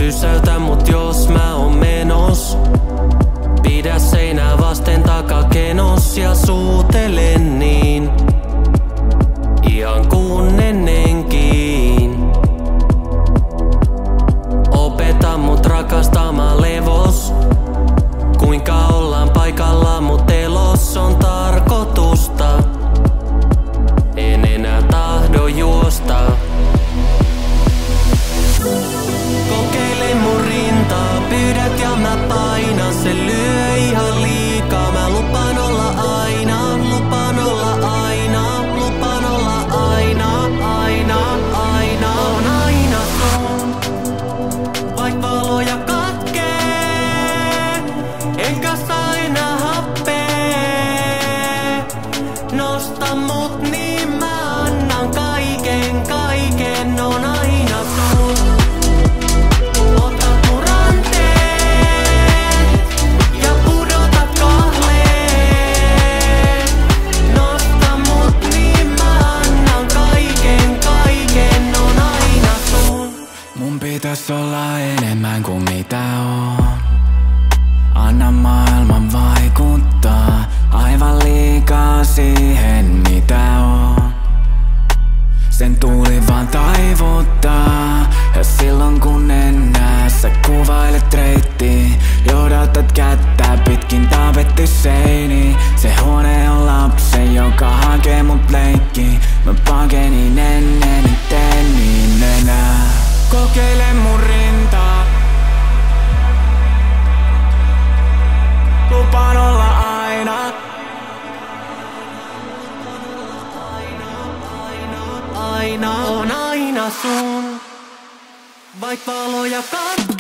Pysäytä mut jos mä oon menos. Pidä seinää vasten takakenos ja suutele niin, ihan kun ennenkin. Opeta mut rakastamaan levos. Kuinka ollaan paikalla mut elos on tarkoitusta. En enää tahdo juosta. Kokeile mun rintaa, pyydät ja mä painan. Se lyö ihan liikaa, mä lupaan olla aina. Lupaan olla aina, lupaan olla aina, aina, aina. On aina sun, vaik valoja katkee. Enkä saa enää happea. Nosta mut niin mä annan kaiken, kaiken. On aina sun. Pitäis olla enemmän kuin mitä on. Anna maailman vaikuttaa aivan liikaa siihen mitä on. Sen tuuli vaan taivuttaa. Ja silloin kun en näe, sä kuvailet reittiä. Johdatat kättä pitkin tapettiseiniin. Se huone on lapsen, joka hakee mut leikkiin. Mä pakenin ennen, teen niin enää. Kokeile mun rintaa. Lupaan olla aina. Aina on aina sun, vaik valoja katkee.